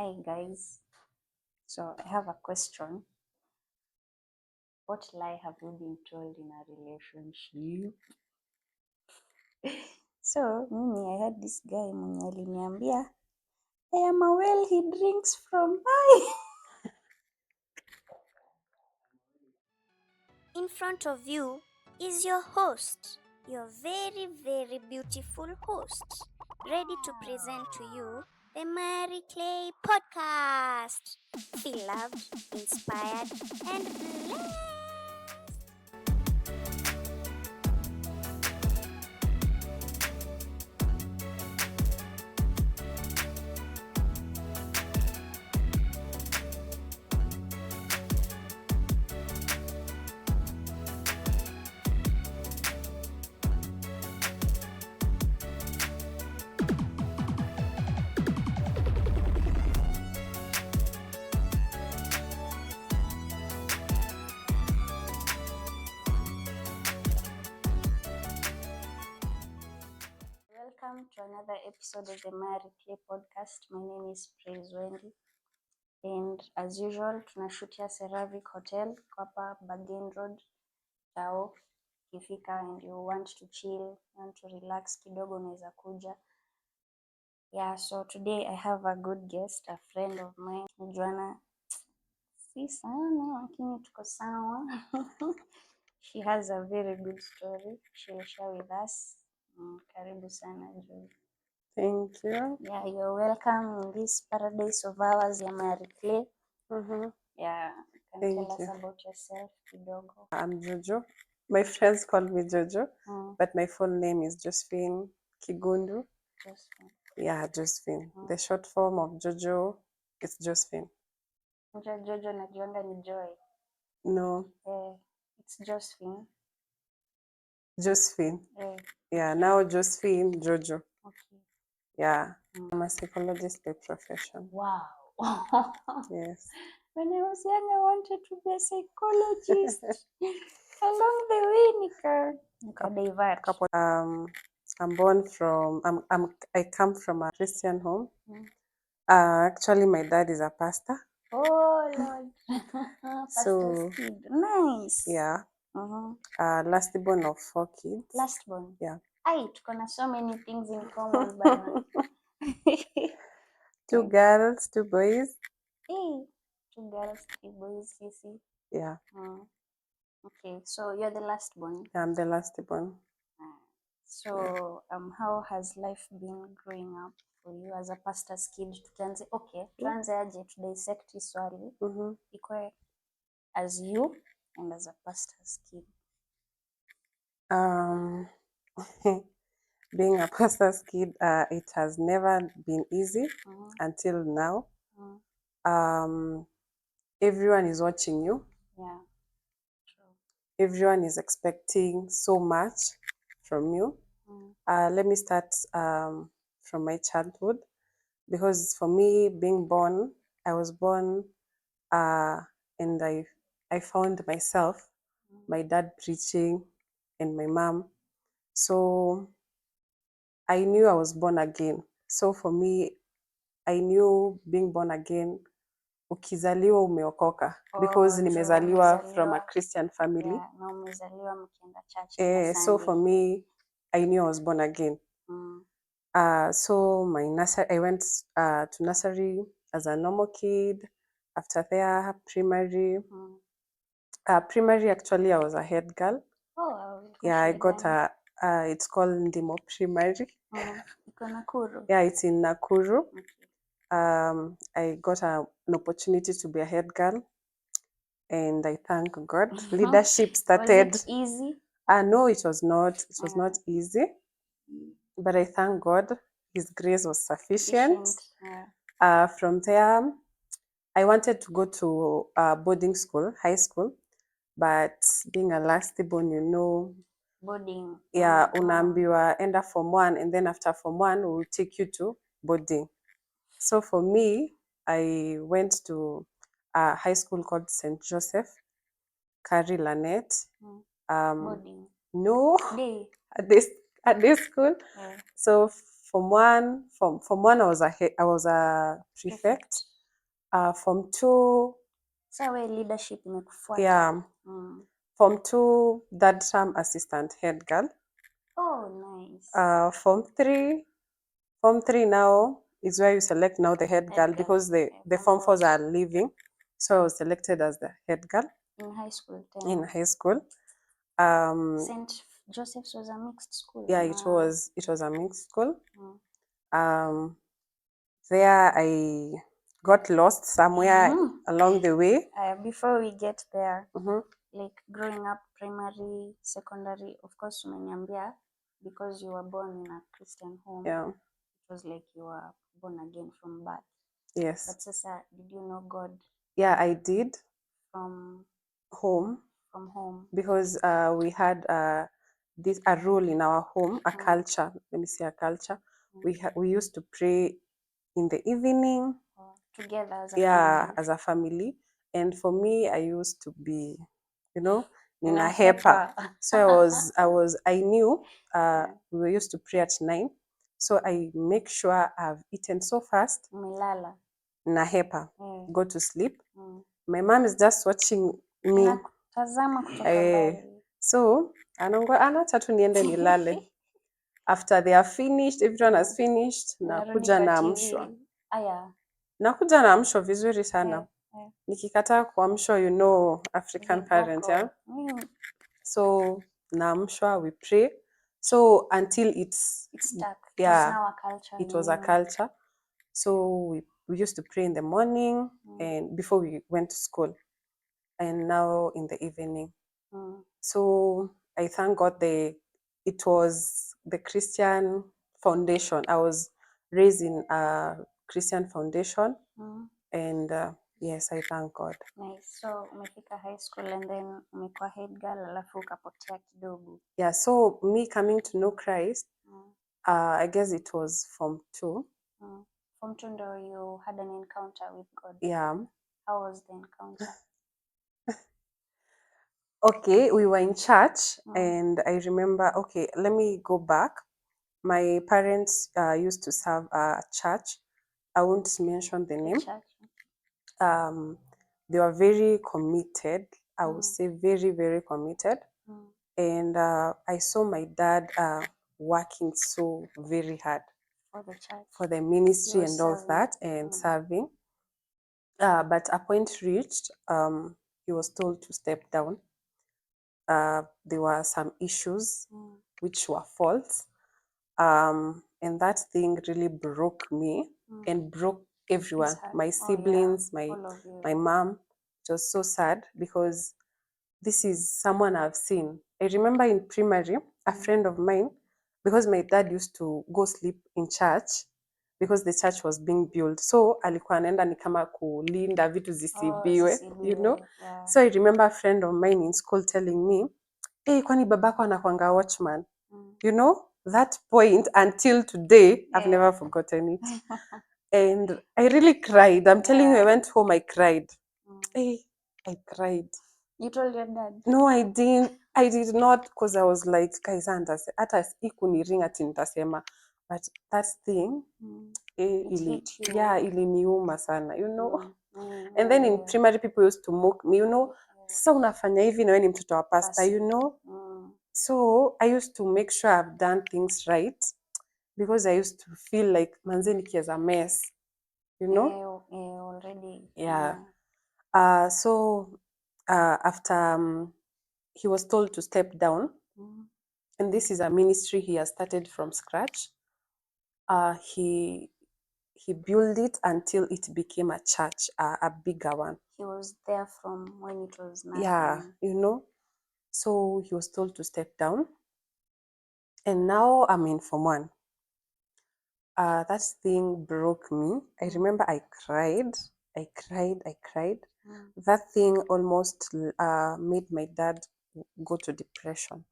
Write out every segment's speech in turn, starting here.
Hi guys, so I have a question. What lie have you been told in a relationship? So mimi I had this guy mwenye aliniambia I am a well he drinks from my. In front of you is your host, your very, very beautiful host, ready to present to you the Miry Clay Podcast. Feel loved, inspired, and blessed. Welcome to another episode of the Miry Clay Podcast. My name is Praise Wendy. And as usual tunashutia Ceramic Hotel kwa hapa Bargain Road Tao. Ukifika and you want to chill, want to relax kidogo unaweza kuja. Yeah, so today I have a good guest, a friend of mine. Joanna, si sana lakini tuko sawa. She has a very good story. She'll share with us. Karibu sana Joy. Thank you. Yeah, you're welcome in this paradise of ours ya Miry Clay. Yeah, can Thank tell us you. about yourself kidogo. I'm Jojo. My friends call me Jojo, but my full name is Josephine Kigundu. Josephine. Yeah, Josephine. The short form of Jojo is Josephine. Jojo najuanga ni Joy. No, It's Josephine. Josephine. Eh, Yeah, now Josephine Jojo. okay. Yeah, I'm a psychologist by profession. Wow. Yes. When I was young, I wanted to be a psychologist. Along the way, nikadivert. I come from a Christian home. Actually, my dad is a pastor. Oh Lord. So, Pastor's kid. Nice. Yeah. Last born of 4 kids. Last born. Yeah. Ai, tuko na so many things in common bana. 2 girls, 2 boys. Hey, 2 girls, 3 boys, sisi. Yeah, Okay, so you're the last born. I'm the last born. So how has life been growing up for you as a pastor's kid? Tuanze aje to dissect this swali. Ikwe as you and as a pastor's kid. Being a pastor's kid, it has never been easy until now. Everyone is watching you. Yeah, true. Everyone is expecting so much from you. Let me start from my childhood, because for me, being born, I was born and I found myself, my dad preaching and my mom. So I knew I was born again. So for me, I knew being born again, ukizaliwa umeokoka, because nimezaliwa from a Christian family. Yeah, na umezaliwa mkienda church kila So for me, I knew I was born again. So I went to nursery as a normal kid. After there, primary. Primary, actually, I was a head girl. Yeah, I got it's called Ndimo Primary. Iko Nakuru. Yeah, it's in Nakuru. I got an opportunity to be a head girl, and I thank God. Leadership started. Was it easy? No, it was not. It was not easy, but I thank God. His grace was sufficient. From there, I wanted to go to boarding school, high school, but being a last born, Boarding. Yeah, unaambiwa enda form 1, and then after form 1 we'll take you to boarding. So for me, I went to a high school called St. Joseph, Kari Lanet. Boarding. No, Day. at this school. So form 1, I was a prefect. Form 2, Sawa, leadership imekufuata. yeah. Form 2, third term assistant head girl. Oh, nice. Form 3 now is where you select now the head girl, because the form 4s are leaving. So I was selected as the head girl in high school. in high school. St. Joseph's was a mixed school. Yeah, it was a mixed school. There I got lost somewhere along the way. Before we get there, like growing up, primary, secondary, of course, umeniambia, because you were born in a Christian home. Yeah. It was like you were born again from birth. Yes. But sasa, did you know God? Yeah, I did. From home. From home. Because we had a rule in our home, a culture. Let me say a culture. We used to pray in the evening. Together as a family. As a family. And for me, I used to be, nina Unahepa. hepa. So I knew we used to pray at 9. So I make sure I've eaten so fast. Umelala. Na hepa. Go to sleep. My mom is just watching me. Tazama kutoka mbali. So anacha tu niende nilale. After they are finished, everyone has finished, nakuja naamshwa. Nakuja naamshwa vizuri sana. Nikikataa kuamshwa, African parent, yeah. So naamshwa, we pray. So until it's stuck. Yeah, it was now a culture. It was a culture. So we used to pray in the morning and before we went to school, and now in the evening. So I thank God it was the Christian foundation. I was raised in a Christian foundation, and yes, I thank God. Nice. So umefika high school and then umekuwa head girl alafu ukapotea kidogo. Yeah, so me coming to know Christ, I guess it was Form 2. Form 2 ndo you had an encounter with God. Yeah. How was the encounter? Okay, we were in church, and I remember, okay, let me go back. My parents used to serve a church. I won't mention the name. Church. They were very committed. I would say very, very committed. And I saw my dad working so very hard For the church. for the ministry and all that, and serving. But a point reached, he was told to step down. There were some issues which were false. And that thing really broke me and broke everyone, my siblings, my mom. It was so sad because this is someone I've seen. I remember in primary, a friend of mine, because my dad used to go sleep in church because the church was being built. So alikuwa anaenda ni kama kulinda vitu zisibiwe, Yeah. So I remember a friend of mine in school telling me, hey, kwani babako anakuanga watchman? That point until today, I've never forgotten it. And I really cried. I'm telling you, I went home, I cried. Hey, I cried. You told your dad? No, I didn't. I did not, because I was like, hata ikuniringa ati nitasema. But that thing, iliniuma sana, And then in primary, people used to mock me, sasa unafanya hivi na wewe ni mtoto wa pastor, So I used to make sure I've done things right, because I used to feel like manze nikiweza mess, already. Yeah. So after he was told to step down, and this is a ministry he has started from scratch. He built it until it became a church, a bigger one. He was there from when it was nothing. Yeah, So he was told to step down, and now I'm in Form 1. That thing broke me. I remember I cried. That thing almost made my dad go to depression.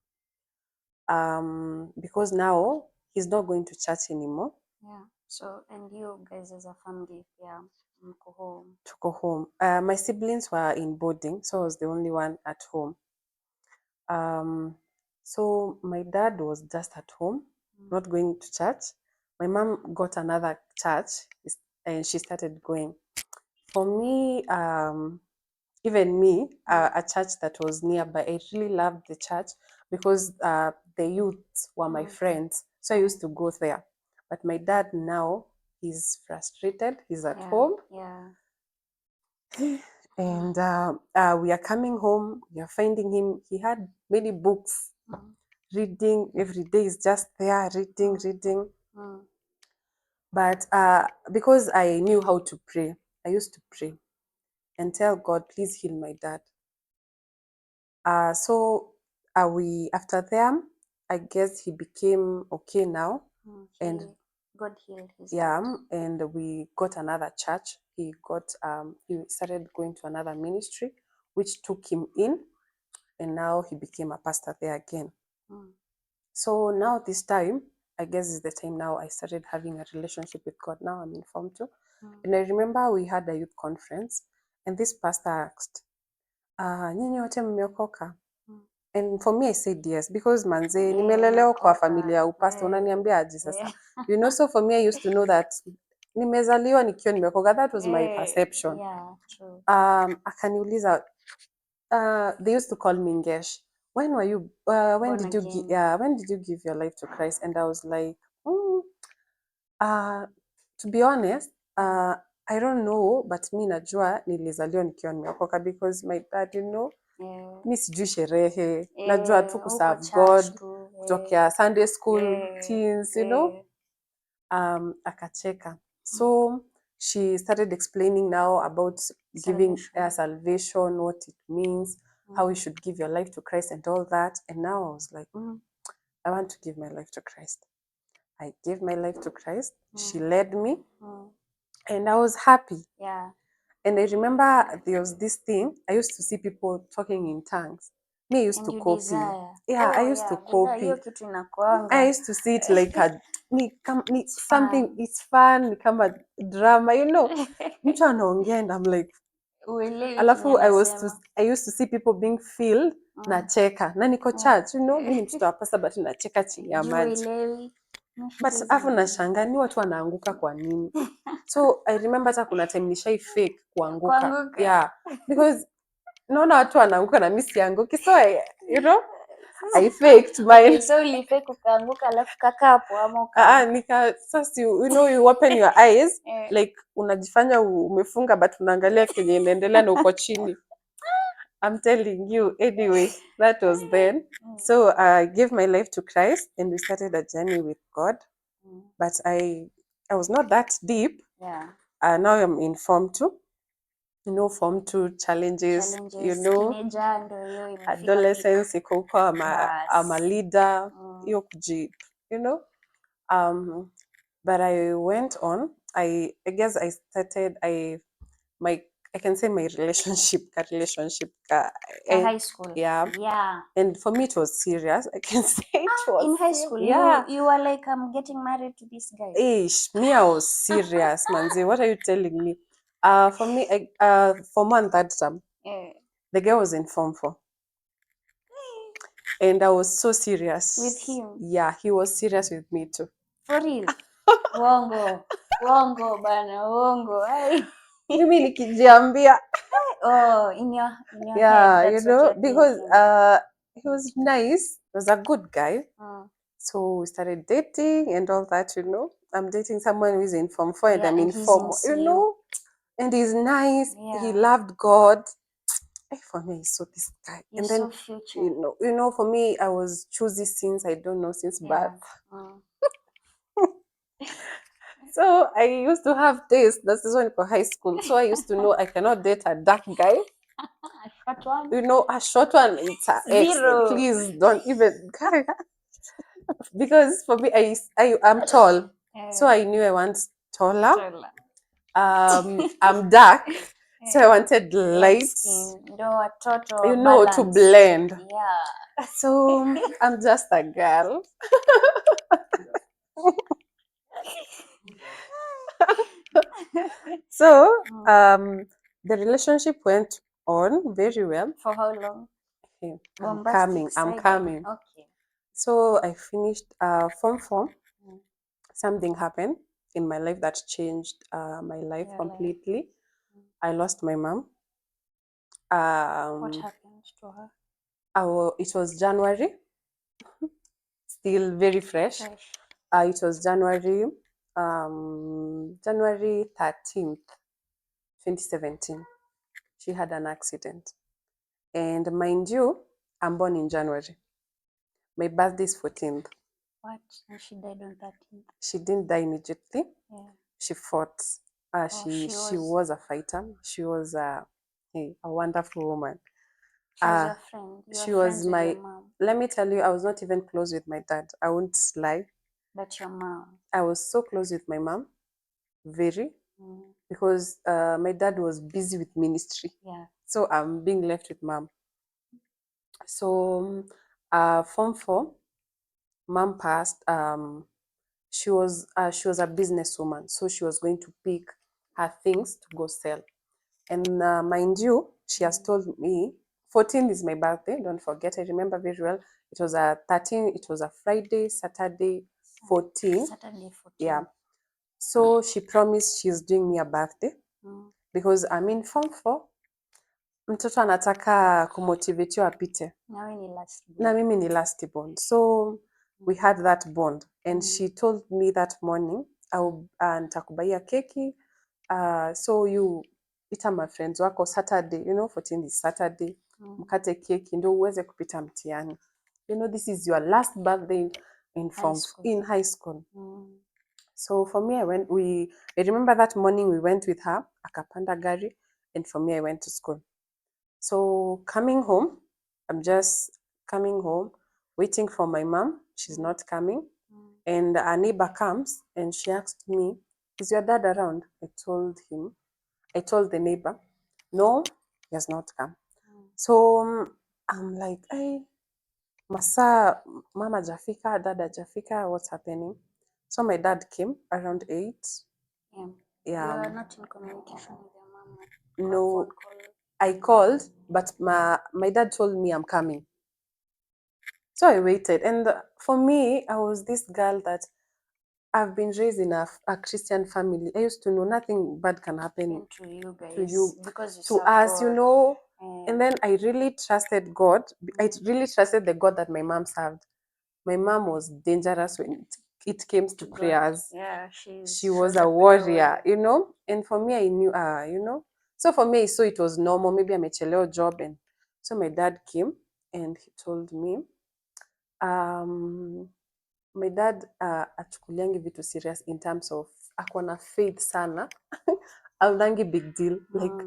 Because now he's not going to church anymore. Yeah. So, and you guys as a family, yeah, mko home. To go home. My siblings were in boarding, so I was the only one at home. So my dad was just at home, not going to church. My mom got another church, and she started going. For me, even me, a church that was nearby, I really loved the church because the youth were my friends. So I used to go there. But my dad now, he's frustrated. He's at home. Yeah. And we are coming home. We are finding him. He had many books, reading every day. Is just there, reading. But because I knew how to pray, I used to pray and tell God, please heal my dad. So we after them, I guess he became okay now, and God healed his yeah, dad. and we got another church. He started going to another ministry, which took him in, and now he became a pastor there again. So now this time, I guess is the time now I started having a relationship with God. Now I'm informed too. And I remember we had a youth conference, and this pastor asked, nyinyi wote mmeokoka? And for me, I said yes, because manze, nimelelewa kwa familia ya upasta, unaniambia aje sasa? You know, so for me, I used to know that nimezaliwa nikiwa nimeokoka. That was my perception. Yeah, true. Akaniuliza, they used to call me Ngesh. When were you? When did you give your life to Christ? And I was like, to be honest, I don't know, but mi najua nilizaliwa nikiwa nimeokoka because my dad, you know, mi sijui sherehe, najua tu kuserve God, kutokea Sunday school, teens, you know. Akacheka. So she started explaining now about giving salvation, what it means, how you should give your life to Christ and all that. And now I was like, I want to give my life to Christ. I gave my life to Christ. She led me. And I was happy. Yeah. And I remember there was this thing, I used to see people talking in tongues. Me, I used to copy. Desire. Yeah, I used to copy. Hiyo kitu inakuanga. I used to see it like something, it's fun, kama drama, you know. Mtu anaongea and I'm like, alafu I used to see people being filled, nacheka. Na niko church, you know, mi ni mtoto wa pastor but nacheka chini ya maji. But afu nashangaa ni watu wanaanguka kwa nini? So I remember hata kuna time nishai fake kuanguka. Yeah, because naona watu wanaanguka na mimi sianguki. So you know, I faked mine. So ulifake ukaanguka alafu kaka hapo ama ukaanguka? Sasa you know, you open your eyes like unajifanya umefunga but unaangalia kenye inaendelea na uko chini. I'm telling you, anyway, that was then. So I gave my life to Christ and we started a journey with God. But I was not that deep. Yeah. Now I'm informed too. You know, form 2 challenges, you know, adolescence, iko huko, I'm a leader, hiyo you know. But I went on. I guess I started, I can say my relationship. High school. Yeah. And for me, it was serious. I can say it was. In high school, you were like, I'm getting married to this guy. Me, I was serious, manzi. What are you telling me? For me, Form 1 that time, the girl was in Form 4. And I was so serious. With him? Yeah, he was serious with me too. For real? Wongo bana, wongo. Mimi nikijiambia. In your yeah, head, you know, because he was nice. He was a good guy. So we started dating and all that, you know. I'm dating someone who is in Form 4 and I'm in Form, you know. And he's nice. Yeah. He loved God. For me, I saw this guy. You and then, future. You know, for me, I was choosy since birth. So I used to have taste. That's one for high school. So I used to know I cannot date a dark guy. A short one? You know, a short one, it's a Zero. Please don't even. Because for me, I'm tall. So I knew I want taller. I'm dark. So I wanted light skin. No, a total you know, balance. To blend. Yeah. So I'm just a girl. So the relationship went on very well. For how long? Okay. I'm coming. Okay. So I finished Form 4. Something happened in my life that changed my life completely. I lost my mom. What happened to her? It was January, still very fresh. Fresh. It was January 13th, 2017. She had an accident. And mind you, I'm born in January. My birthday is 14th. What? And she died on 13th. She didn't die immediately. Yeah. She fought. She was a fighter. She was a wonderful woman. She was your friend. You She were was friends with my. your mom. Let me tell you, I was not even close with my dad. I won't lie. But your mom. I was so close with my mom, very, because my dad was busy with ministry. Yeah. So I'm being left with mom. So, Form 4, mom passed. She was a businesswoman, so she was going to pick her things to go sell. And mind you, she has told me 14 is my birthday. Don't forget, I remember very well. It was a 13. It was a Friday, Saturday, 14. Saturday 14. Yeah. So she promised she's doing me a birthday because I'm in Form 4. Mtoto anataka kumotivate apite. Na mimi ni last born. So we had that bond. And she told me that morning, nitakubaia keki. So you ita my friends wako Saturday, 14 is Saturday. Mkate keki ndio uweze kupita mtihani. This is your last birthday in high school. So for me, I remember that morning we went with her, akapanda gari, and for me, I went to school. So coming home, I'm just coming home, waiting for my mom. She's not coming. And a neighbor comes and she asked me, is your dad around? I told the neighbor, no, he has not come. So I'm like, hey, Masa, mama jafika, dada jafika, what's happening? So my dad came around 8. Yeah. Yeah. You are not in communication with your mom? No, I called, but my dad told me I'm coming. So I waited. And for me, I was this girl that I've been raised in a Christian family. I used to know nothing bad can happen to you guys. To you, because you to serve us, God. And then I really trusted God. I really trusted the God that my mom served. My mom was dangerous when it came to prayers. Yeah, She was a warrior, And for me, I knew, So for me, so it was normal. Maybe amechelewa job, and so my dad came and he told me, my dad achukuliangi vitu serious in terms of akona faith sana. Aunangi big deal, like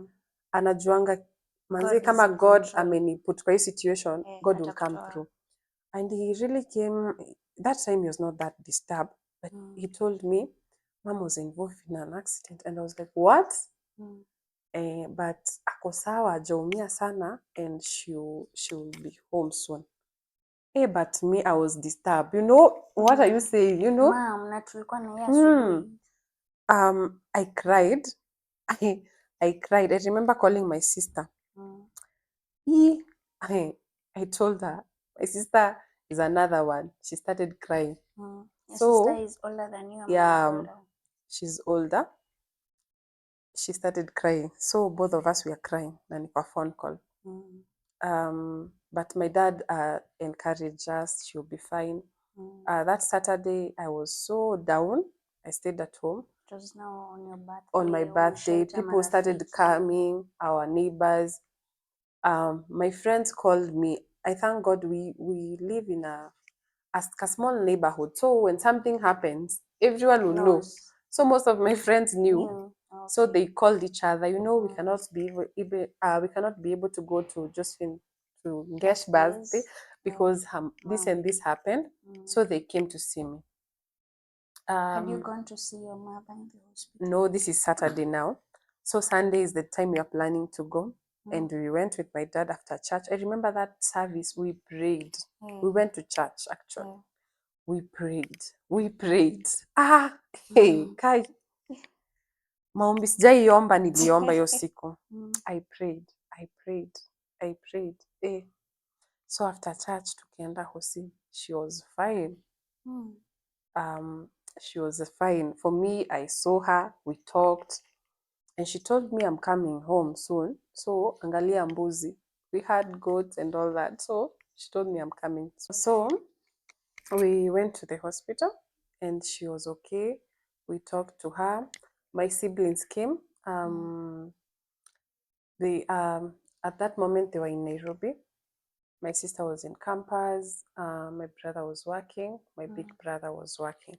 anajuanga manzi kama God ameniput kwa hii situation, God will come through. And he really came. That time he was not that disturbed, but he told me mom was involved in an accident, and I was like, what? But ako sawa, hajaumia sana, and she'll be home soon. But me, I was disturbed. What are you saying? Mom, na tulikuwa na yeye asubuhi. I cried. I cried. I remember calling my sister. I told her, my sister is another one. She started crying. Your sister is older than you. Yeah, she's older. She started crying. So both of us were crying. And a phone call. But my dad encouraged us. She'll be fine. That Saturday, I was so down. I stayed at home. It was now on your birthday. On my birthday, people started coming, our neighbors. My friends called me. I thank God we live in a small neighborhood. So when something happens, everyone will know. So most of my friends knew. Okay. So they called each other. We cannot be able to go to Josephine to Ngesh birthday because this and this happened. So they came to see me. Had you gone to see your mother in the hospital? No, this is Saturday now. So Sunday is the time we are planning to go. And we went with my dad after church. I remember that service, we prayed. We went to church, actually. We prayed. Hey, Kai. Maombi sijaiomba, niliomba hiyo siku. I prayed. So after church, tukienda hosi, she was fine. She was fine. For me, I saw her, we talked. And she told me I'm coming home soon. So angalia mbuzi. We had goats and all that. So she told me I'm coming. So we went to the hospital and she was okay. We talked to her. My siblings came. They at that moment they were in Nairobi. My sister was in campus. My brother was working. My big brother was working.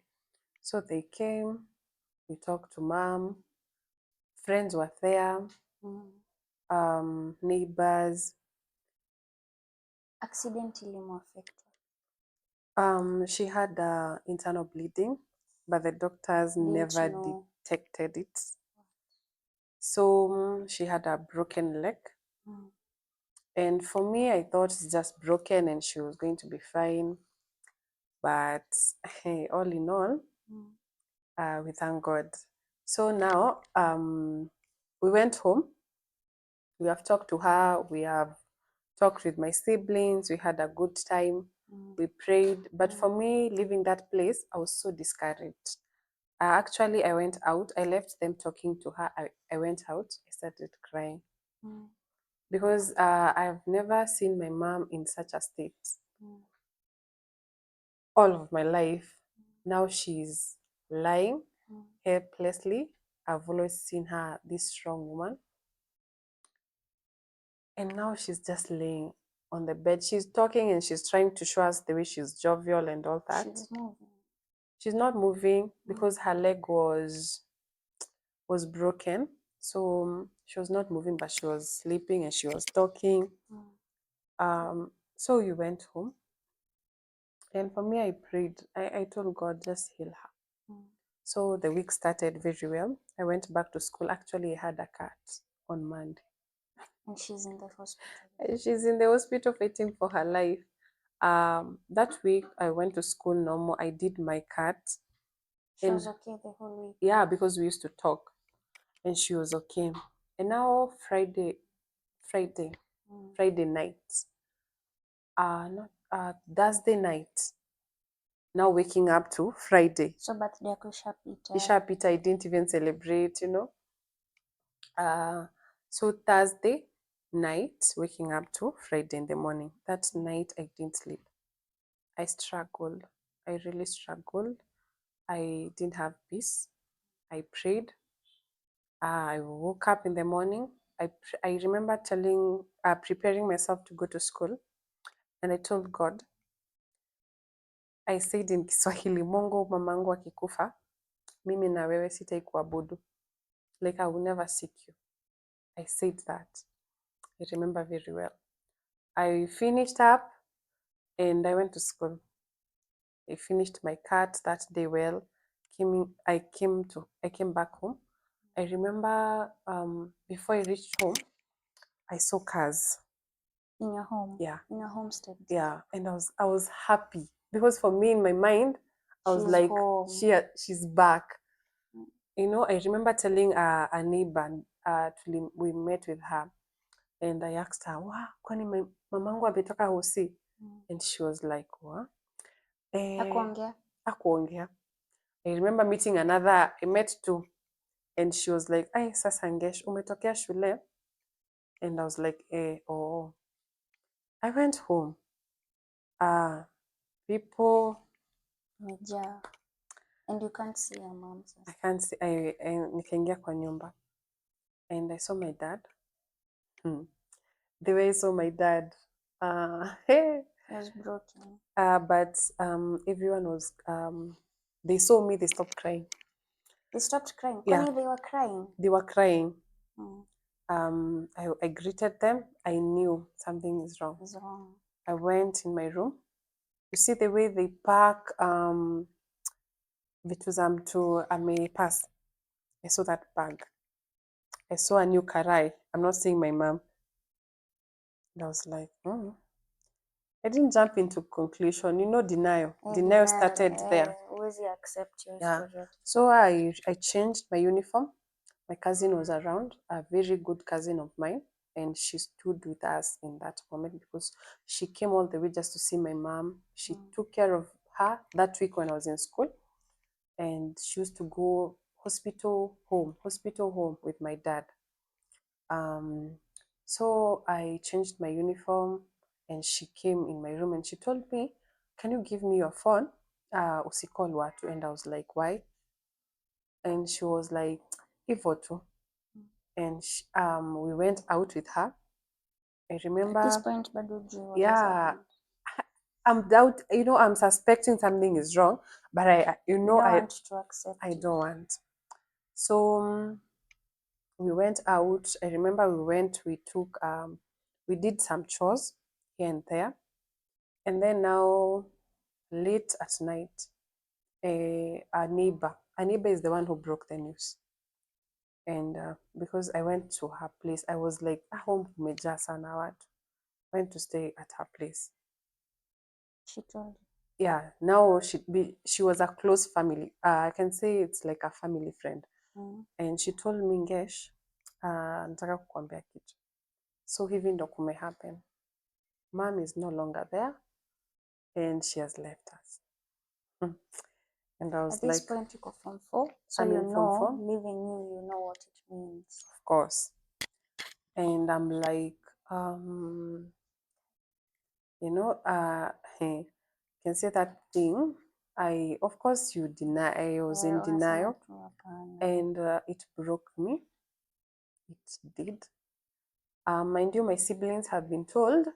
So they came. We talked to mom. Friends were there. Neighbors. Accident ilimuaffect. She had internal bleeding, but the doctors never know. detected it. So she had a broken leg. And for me, I thought it's just broken and she was going to be fine. But hey, all in all, we thank God. So now we went home. We have talked to her. We have talked with my siblings. We had a good time. We prayed. But for me, leaving that place, I was so discouraged. Actually, I went out. I left them talking to her. I went out. I started crying because I've never seen my mom in such a state all of my life. Now she's lying helplessly. I've always seen her this strong woman. And now she's just laying on the bed. She's talking and she's trying to show us the way she's jovial and all that. She's moving. She's not moving because her leg was broken. So she was not moving, but she was sleeping and she was talking. So we went home. And for me, I prayed. I told God, just heal her. So the week started very well. I went back to school. Actually, I had a cat on Monday. And she's in the hospital. And she's in the hospital fighting for her life. That week, I went to school normal. I did my cat. She was okay the whole week. Yeah, because we used to talk. And she was okay. And now Friday night. Not Thursday night. Now waking up to Friday. So birthday yako ishapita. Ishapita, I didn't even celebrate, So Thursday night, waking up to Friday in the morning. That night I didn't sleep. I struggled. I really struggled. I didn't have peace. I prayed. I woke up in the morning. I remember preparing myself to go to school. And I told God, I said in Kiswahili, Mungu mamangu akikufa, mimi na wewe sitaikuabudu. Like I will never seek you. I said that. I remember very well. I finished up and I went to school. I finished my cat that day well. I came back home. I remember before I reached home, I saw cars. In your home? Yeah. In your homestead? Yeah. And I was happy because for me in my mind, I was like, she's back. I remember telling a neighbor, we met with her, and I asked her, wow, kwani mamangu ametoka hosi? And she was like, what? Hakuongea. I remember meeting I met two, and she was like, ay, sasa Ngesh, umetokea shule? And I was like, oh. I went home. People. Meja. And you can't see your mom. I can't see. Nikaingia kwa nyumba. And I saw my dad. The way I saw my dad. He was broken. But everyone was, they saw me, they stopped crying. They stopped crying? Yeah. Kwani they were crying? They were crying. I greeted them. I knew something is wrong. It's wrong. I went in my room. You see the way they pack vitu za mtu amepass. I saw that bag. I saw a new karai. I'm not seeing my mom. And I was like, I didn't jump into conclusion. Denial. Denial started there. Always accept your story. So I changed my uniform. My cousin was around, a very good cousin of mine, and she stood with us in that moment because she came all the way just to see my mom. She took care of her that week when I was in school, and she used to go hospital home with my dad. So I changed my uniform and she came in my room and she told me, "Can you give me your phone? Usikol watu." And I was like, "Why?" And she was like, "Hivyo tu." And we went out with her. I remember. At this point, bado hujui what has Yeah, happened. I'm suspecting something is wrong, but You don't want to accept I it. don't want. So we went out. I remember we did some chores here and there. And then now, late at night, a neighbor is the one who broke the news. And because I went to her place, I was like, home kumejaa sana watu. Went to stay at her place. She told you. Yeah, now she was a close family. I can say it's like a family friend. And she told me, Ngesh, nataka kukuambia kitu. So hivi ndo kume happen. Mom is no longer there and she has left us. And I was At this like, point, you go from 4, so I'm you in Form know, 4. leaving you know what it means. Of course. And I'm like, hey, can say that thing. Of course, you deny. I was in denial, and it broke me. It did. Mind you, my siblings have been told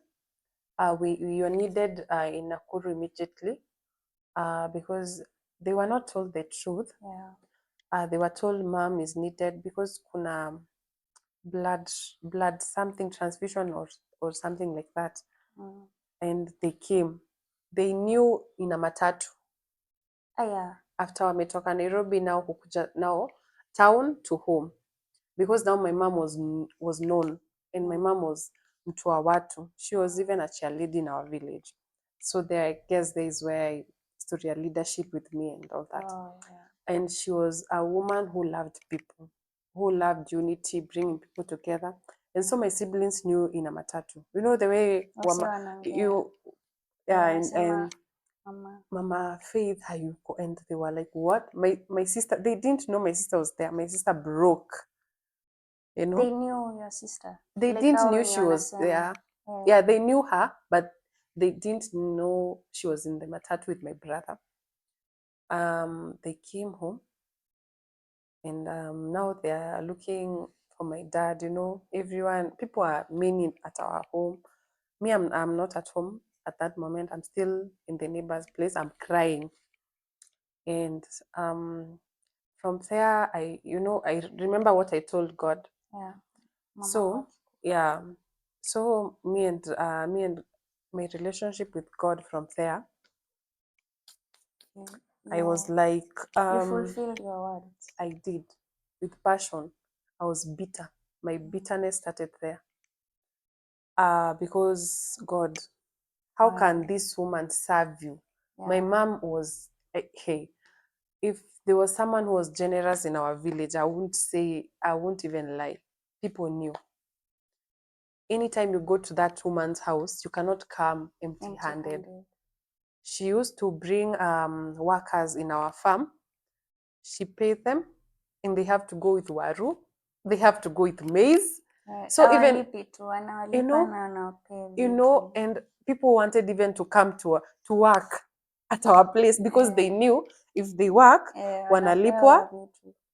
we are needed in Nakuru immediately because they were not told the truth. Yeah. They were told mom is needed because kuna blood something transfusion or something like that. And they came. They knew in a matatu. Yeah. After wametoka Nairobi now hukuja now town to home because now my mom was known and my mom was mtu wa watu. She was even a cheerleader in our village. So there, I guess there is where I started leadership with me and all that. Oh, yeah. And she was a woman who loved people, who loved unity, bringing people together. And so my siblings knew in a matatu. You know the way and Mama Faith hayuko, and they were like, what? My sister, they didn't know my sister was there. My sister broke. You know? They knew your sister. They Like didn't how know when she you was understand. there. Yeah. Yeah, they knew her, but they didn't know she was in the matatu with my brother. They came home and now they are looking for my dad. You know, people are meaning at our home. Me, I'm not at home at that moment. I'm still in the neighbor's place. I'm crying. And from there, I remember what I told God. Yeah. So yeah, so me and my relationship with God from there, I was like, you fulfilled your words. I did with passion. I was bitter. My bitterness started there. Because God, how can this woman serve you? Yeah. My mom was, hey, if there was someone who was generous in our village, I won't even lie. People knew. Anytime you go to that woman's house, you cannot come empty-handed. She used to bring workers in our farm. She paid them, and they have to go with waru. They have to go with maize. So even and people wanted even to come to work at our place because they knew if they work wanalipwa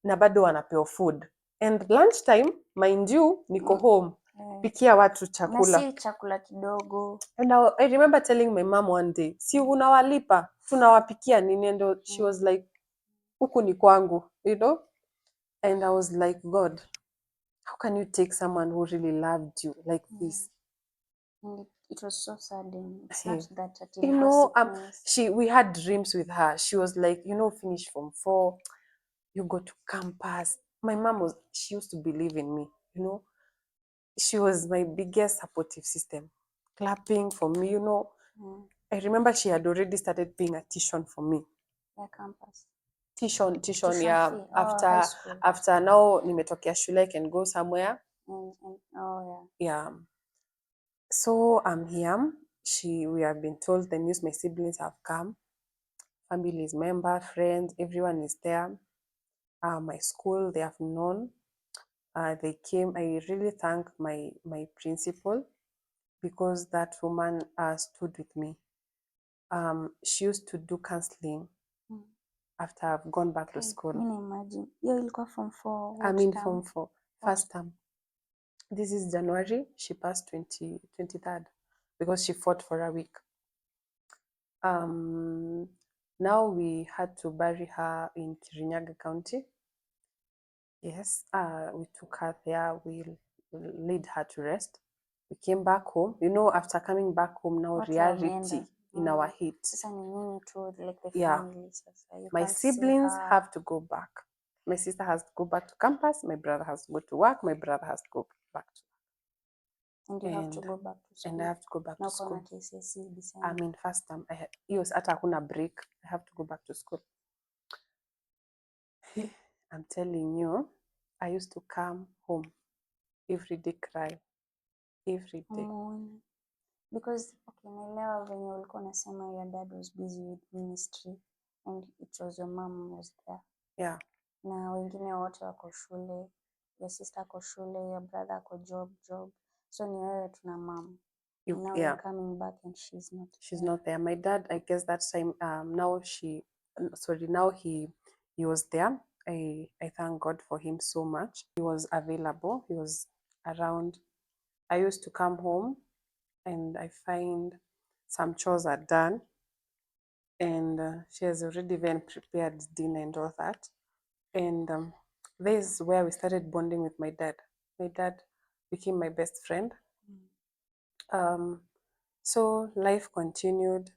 na bado wanapewa food. And lunchtime, mind you, niko home pikia watu chakula. Na si chakula kidogo. And I remember telling my mom one day, si unawalipa, tunawapikia nini? And she was like, huku ni kwangu, you know? And I was like, God, how can you take someone who really loved you like this? And it was so sudden. It's not that you know, we had dreams with her. She was like, finish Form 4, you go to campus. My mom she used to believe in me, you know. She was my biggest supportive system, clapping for me, you know. I remember she had already started paying a tuition for me. Yeah, campus. Tuition, yeah. After now, nimetokea shule, I can go somewhere. Yeah. So I'm here. We have been told the news. My siblings have come. Families, member, friends, everyone is there. my school, they have known. They came. I really thank my principal because that woman stood with me. She used to do counseling after I've gone back to school. Mimi imagine. Hiyo ilikuwa form 4 I'm what in term? form 4, first term. This is January. She passed 23rd because she fought for a week. Now we had to bury her in Kirinyaga County. Yes, we took her there. We laid her to rest. We came back home. You know, after coming back home, now Watu reality wameenda. in our hit. Sasa ni nini tu like the Yeah. family sasa. You My can't see siblings her. have to go back. My sister has to go back to campus. My brother has to go to work. My brother has to go back to And you have to go back to school. and I have to go back Na to uko na school. KCSE December. I'm in first term. Hiyo hata hakuna break. I have to go back to school. I'm telling you, I used to come home every day cry. Every day. Because okay, naelewa venye ulikuwa unasema your dad was busy with ministry and it was your mom was there. Yeah. Na wengine wote wako shule, your sister ako shule, your brother ako job. So ni wewe tuna mom. Now you're coming back and she's not there. My dad, I guess that time now he was there. I thank God for him so much. He was available. He was around. I used to come home and I find some chores are done and she has already then prepared dinner and all that. And this is where we started bonding with my dad. My dad became my best friend. So life continued.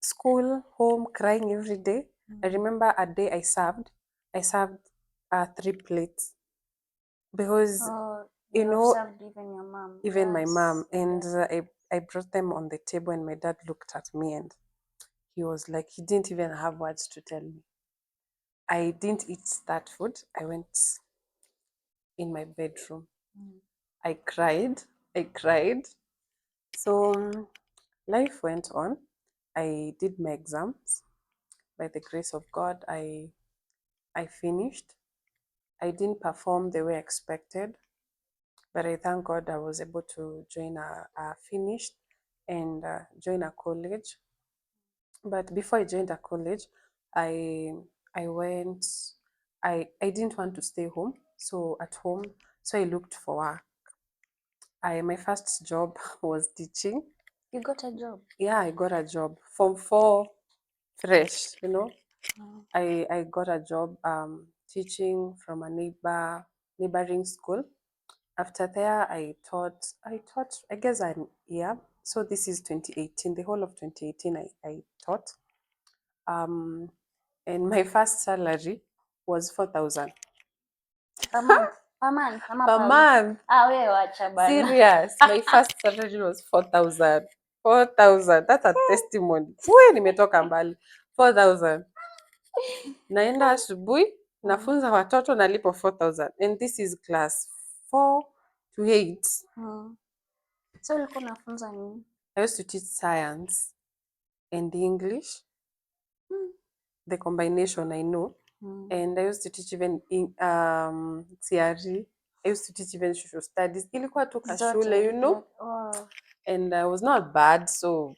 School, home, crying every day. I remember a day I served 3 plates because you know served even your mom. Even my mom, and I brought them on the table and my dad looked at me and he was like, he didn't even have words to tell me. I didn't eat that food. I went in my bedroom. I cried. So life went on. I did my exams. By the grace of God, I finished. I didn't perform the way I expected, but I thank God I was able to join finished and join a college. But before I joined a college, I went. I didn't want to stay home, so at home, so I looked for work. My first job was teaching. You got a job? Yeah, I got a job. Form 4 fresh, you know. I got a job teaching from a neighboring school. After there, I taught, I guess so this is 2018, the whole of 2018 I taught. And my first salary was 4,000. Per month? Per month? Per month. Wewe wacha bana. Serious. My first salary was 4,000. 4,000. That's a testimony. Wewe nimetoka mbali. 4,000. Naenda asubuhi, nafunza watoto nalipo 4,000. And this is class 4 to 8. So ulikuwa unafunza nini? I used to teach science and English. The combination I know. And I used to teach even in CRE. I used to teach even social studies. Ilikuwa tu shule, you know. And I was not bad, so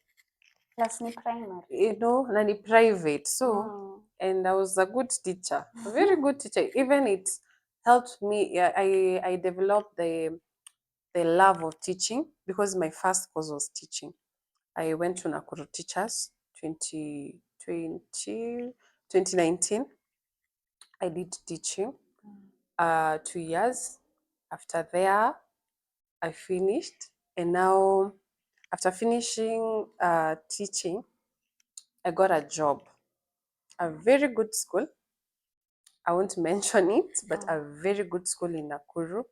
plus ni primary. You know, na ni private. So and I was a good teacher. A very good teacher. Even it helped me. I developed the love of teaching because my first course was teaching. I went to Nakuru Teachers 2019. I did teaching 2 years. After there, I finished. And now, after finishing teaching, I got a job. A very good school. I won't mention it, but a very good school in Nakuru.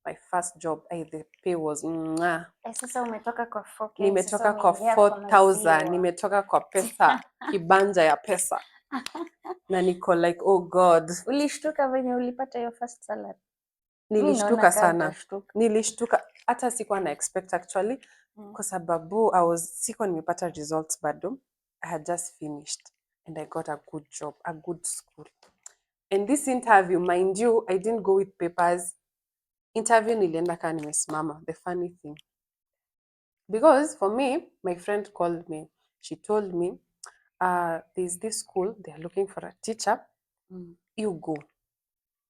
My first job, the pay was Sasa umetoka kwa 4K, nimetoka kwa 4,000, nimetoka kwa pesa, kibanja ya pesa. Na niko like, oh God. Ulishtuka venye ulipata your first salary? Nilishtuka sana. Nilishtuka. Hata sikuwa na expect actually. Kwa sababu sikuwa nimepata results bado. I had just finished. and I got a good job, a good school. And this interview, mind you, I didn't go with papers. Interview nilienda kama nimesimama. The funny thing. Because for me, my friend called me. She told me, there's this school, they're looking for a teacher. You go.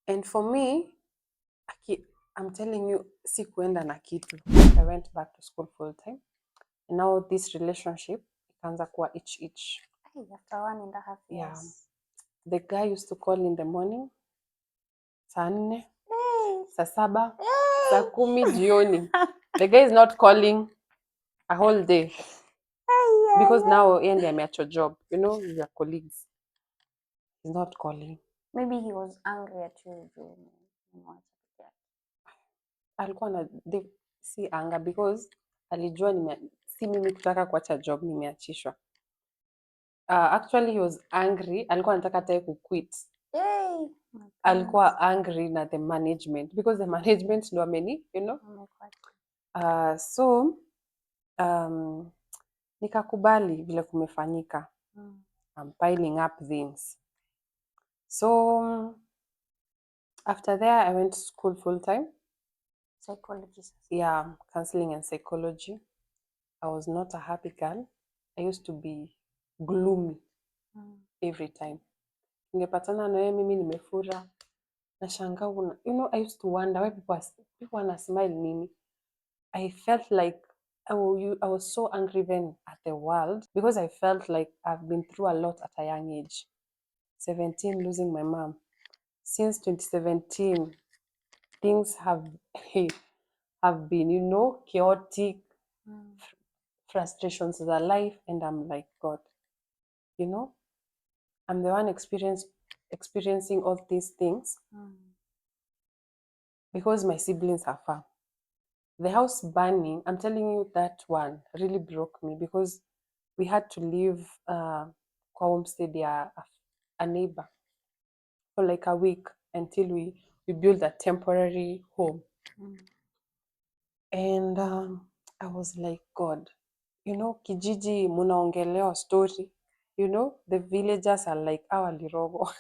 And for me, I'm telling you, sikuenda na kitu. I went back to school full time. And now this relationship ikaanza kuwa each. After 1.5 years. Yeah. The guy used to call in the morning, saa 4, saa 7, saa 10 jioni. The guy is not calling a whole day. Because now yeye ndiye ameacha job. You know, your colleagues. He's not calling. Maybe he was angry at you. Alikuwa na si anga because alijua si mimi kutaka kuacha job nimeachishwa. Actually he was angry, alikuwa anataka hata kuquit. Alikuwa angry na the management because the management ndio you know. So nikakubali vile kumefanyika. I'm piling up things. So after there I went to school full time. Psychology. Yeah, counseling and psychology. I was not a happy girl. I used to be gloomy every time. Ningepatana na wewe mimi nimefura. Nashangaa you know, I used to wonder why people wanna smile nini. I felt like I was so angry then at the world because I felt like I've been through a lot at a young age. 17, losing my mom. Since 2017, things have been, you know, chaotic, frustrations of life, and I'm like, God, you know, I'm the one experiencing all these things because my siblings are far. The house burning, I'm telling you, that one really broke me because we had to leave kwa homestead a neighbor for like a week until we built a temporary home. And I was like, God, you know, kijiji munaongelea story, you know, the villagers are like our lirogo.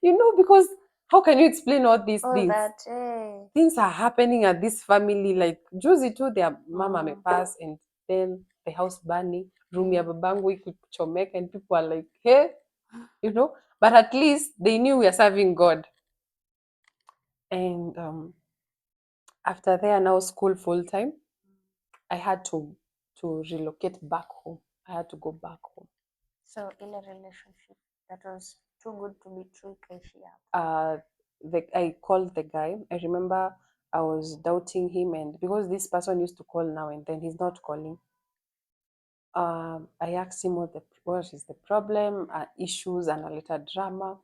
You know, because how can you explain all these things? Things are happening at this family, like juzi tu their mama may pass and then the house burning, room ya babangu ikuchomeka, and people are like, hey, you know, but at least they knew we are serving God. And after there, now school full time, I had to relocate back home. I had to go back home. So in a relationship that was too good to be true, I called the guy. I remember I was doubting him, and because this person used to call now and then, he's not calling. I asked him what is the problem, issues, and a little drama.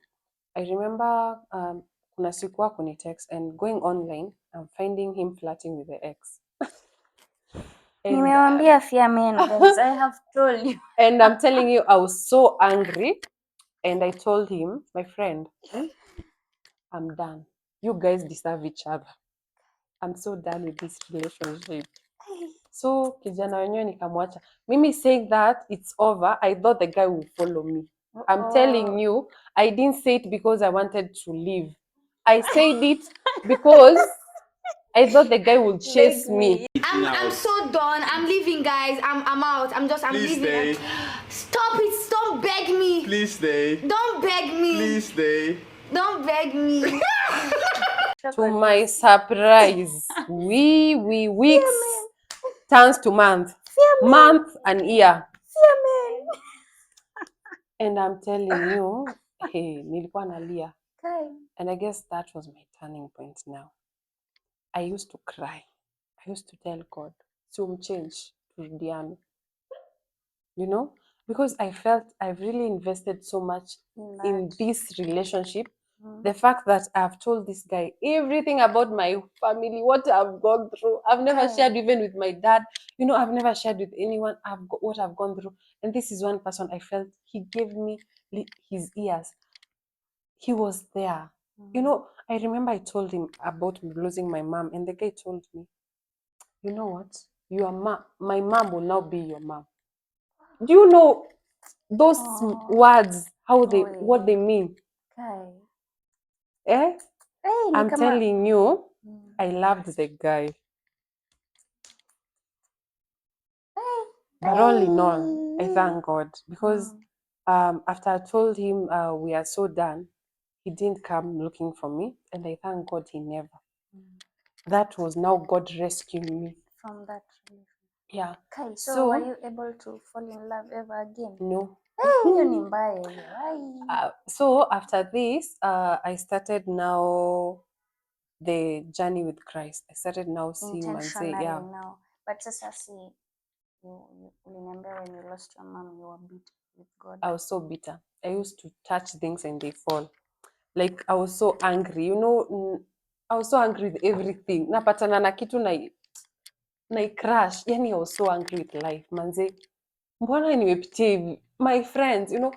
I remember kuna siku kunitext and going online, I'm finding him flirting with the ex. Nimewambia fear men, guys. I have told you. And I'm telling you, I was so angry, and I told him, my friend, I'm done. You guys deserve each other. I'm so done with this relationship. So kijana wenyewe nikamwacha. Mimi saying that it's over, I thought the guy would follow me. I'm telling you, I didn't say it because I wanted to leave. I said it because I thought the guy would chase me. I'm so done. I'm leaving, guys. I'm out. I'm Please leaving. stay. Stop it. Don't beg me. Please stay. Don't beg me. Please stay. Don't beg me. To my surprise, weeks turns to month, month and year. And I'm telling you, hey, nilikuwa nalia. And I guess that was my turning point now. I used to cry. I used to tell God, change turudiane. You know, because I felt I've really invested so much in this relationship. The fact that I've told this guy everything about my family, what I've gone through. I've never shared even with my dad. You know, I've never shared with anyone what I've gone through. And this is one person I felt he gave me his ears. He was there. You know, I remember I told him about losing my mom, and the guy told me, you know what? My mom will now be your mom. Do you know those words, what they mean. Kai. Eh? Hey, I'm telling you, I loved the guy. But all in all, I thank God because after I told him we are so done, he didn't come looking for me, and I thank God he never. That was now God rescuing me from that relationship. Yeah. Kai, so were you able to fall in love ever again? No. Hiyo ni mbaya hiyo. Why? So after this, I started now the journey with Christ. I started now seeing and say, Intentionally yeah. now. But sasa si you remember when you lost your mom, you were bitter with God. I was so bitter. I used to touch things and they fall. Like I was so angry, you know. I was so angry with everything. Napatana na kitu na crash. Yani I was so angry with life. Manze, mbona nimepitia hivi? My friends, you know,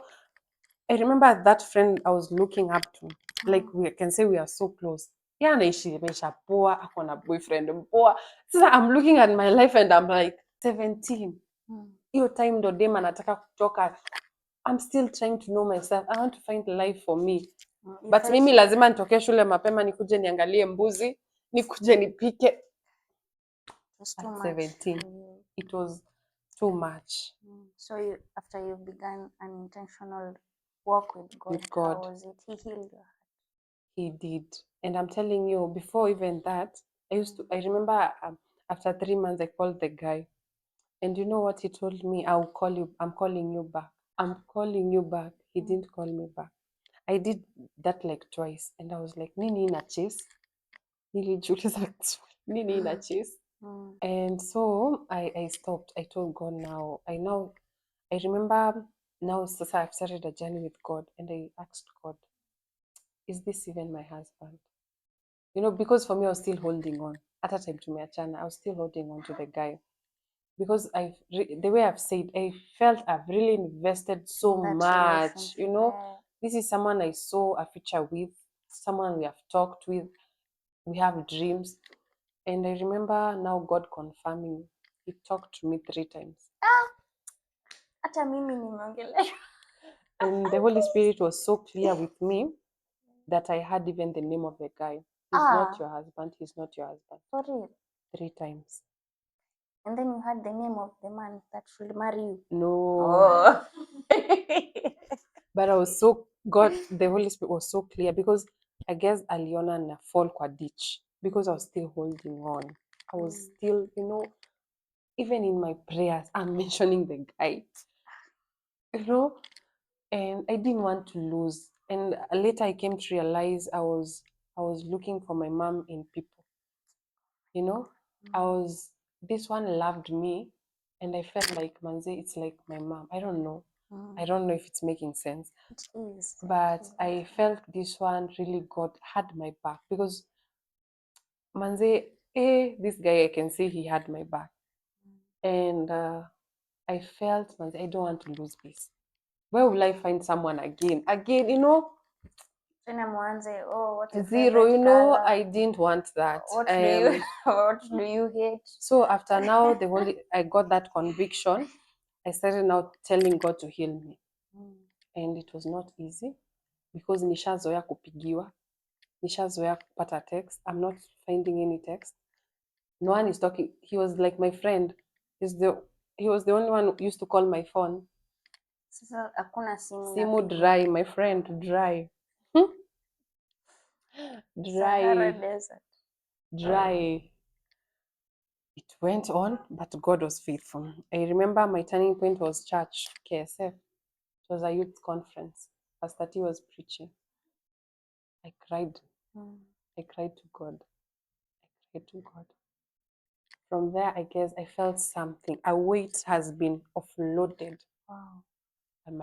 I remember that friend I was looking up to. Like we can say we are so close. Yeah, anaishi maisha poa, ako na boyfriend poa. Sasa I'm looking at my life and I'm like 17. Hiyo time ndo dem anataka kutoka. I'm still trying to know myself. I want to find life for me. But mimi lazima nitoke shule mapema nikuje niangalie mbuzi, nikuje nipike. At 17, it was too much. So after you began an intentional walk with God, how was it? He healed your heart. He did. And I'm telling you, before even that, I remember after 3 months, I called the guy. And you know what he told me? I'll call you. I'm calling you back. I'm calling you back. He didn't call me back. I did that like twice. And I was like, nini ina chase? Nini ina chase? And so I stopped. I told God now. I remember now I've started a journey with God. And I asked God, is this even my husband? You know, because for me, I was still holding on. At that time, to my channel, I was still holding on to the guy. Because the way I've said, I felt I've really invested so much. You know, this is someone I saw a future with, someone we have talked with, we have dreams. And I remember now God confirming. He talked to me 3 times. Hata mimi nimeongelea. And the Holy Spirit was so clear with me that I had even the name of the guy. He's not your husband. He's not your husband. For real? 3 times. And then you had the name of the man that should marry you. No. But I was so, God, the Holy Spirit was so clear because I guess aliona na fall kwa ditch because I was still holding on. I was still, you know, even in my prayers, I'm mentioning the guy, you know, and I didn't want to lose. And later I came to realize I was looking for my mom in people, you know. This one loved me and I felt like, manze, it's like my mom. I don't know. I don't know if it's making sense. It is. But I felt this one really had my back because manze, this guy, I can see he had my back. And I felt, manze, I don't want to lose this. Where will I find someone again? Again, you know, what's your zero, you favorite know, color? I didn't want that. What do you hate? So after now, I got that conviction. I started now telling God to heal me. And it was not easy because nishazoea kupigiwa, nishazoea kupata text. I'm not finding any text. No one is talking. He was like my friend. He was the only one who used to call my phone. Sasa hakuna simu Simu dry, my friend, dry. Sahara Desert. Dry. It went on, but God was faithful. I remember my turning point was church, KSF. It was a youth conference. Pastor T was preaching. I cried. I cried to God. I cried to God. From there, I guess I felt something. A weight has been offloaded. Wow. And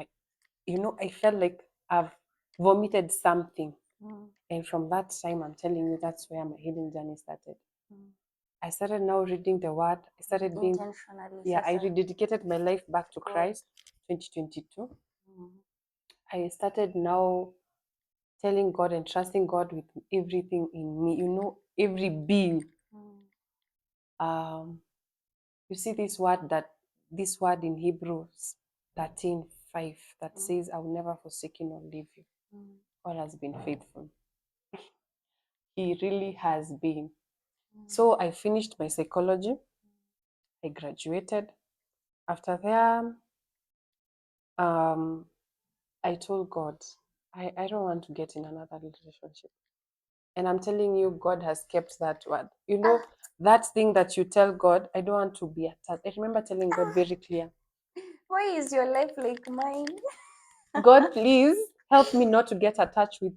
I felt like I've vomited something. And from that time, I'm telling you, that's where my healing journey started. I started now reading the word. I started being intentionally. I rededicated my life back to Christ, 2022. I started now telling God and trusting God with everything in me. You know, every being. You see this word in Hebrews 13, 5 that says, I'll never forsake you nor leave you. God has been faithful. He really has been. So I finished my psychology. I graduated. After there, I told God, I don't want to get in another relationship. And I'm telling you, God has kept that word. You know, that thing that you tell God, I don't want to be attached. I remember telling God very clear, Why is your life like mine? God, please help me not to get attached with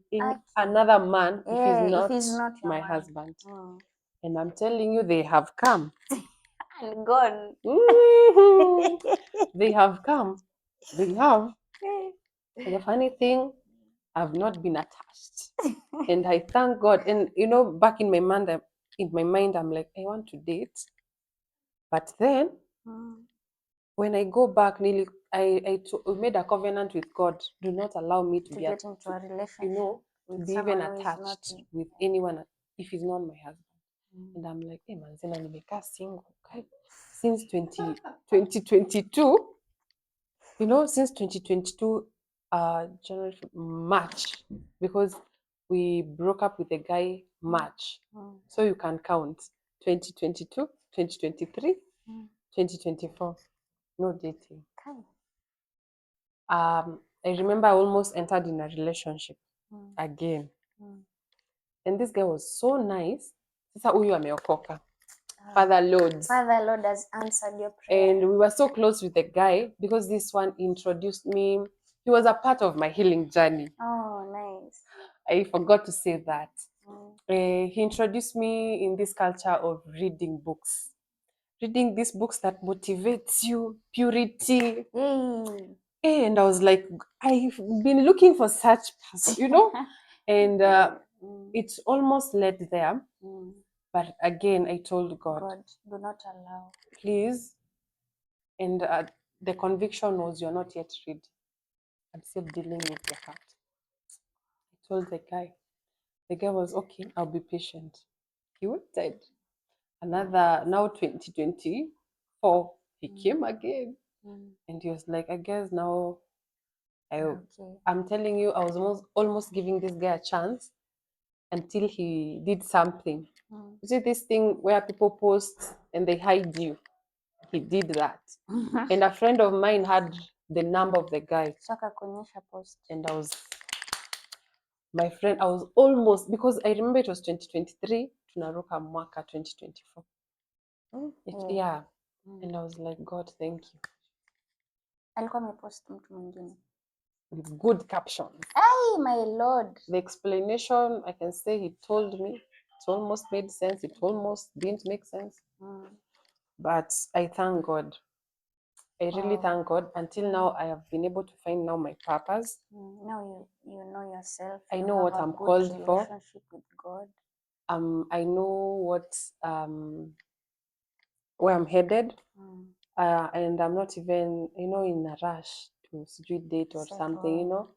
another man If he's not your my man. husband. And I'm telling you, they have come. And gone. Mhm. They have come. They have. And the funny thing, I've not been attached. And I thank God. And you know, back in my mind, I'm like, I want to date. But then when I go back, nearly, we made a covenant with God. Do not allow me to get into a relationship, you know, to with be even someone who is not attached with anyone if he's not my husband. And I'm like, hey man, Zena, nimekaa single since 2022. You know, since 2022, January, March, because we broke up with a guy March. So you can count 2022, 2023, 2024. No dating. I remember I almost entered in a relationship again. And this guy was so nice. Sasa huyu ameokoka. Father Lord. Father Lord has answered your prayer. And we were so close with the guy because this one introduced me. He was a part of my healing journey. Oh, nice. I forgot to say that. He introduced me in this culture of reading books. Reading these books that motivates you, purity. And I was like, I've been looking for such person, you know? And it almost led there. But again, I told God, do not allow. Please. And the conviction was, you're not yet ready. I'm still dealing with the heart. I told the guy. The guy was, okay, I'll be patient. He waited. Now 2024, he came again. And he was like, I guess now, I'm telling you, I was almost giving this guy a chance until he did something. You see this thing where people post and they hide you? He did that. And a friend of mine had the number of the guy. And I was almost, because I remember it was 2023, tunaruka mwaka 2024. Yeah. And I was like, God, thank you. Alikuwa amepost mtu mwingine. With good captions. Hey, my Lord. The explanation, I can say he told me, it almost made sense. It almost didn't make sense. But I thank God. I really thank God. Until now, I have been able to find now my purpose. Now you know yourself. I know what I'm called for. Relationship with God. I know what where I'm headed. And I'm not even, in a rush to street date or something,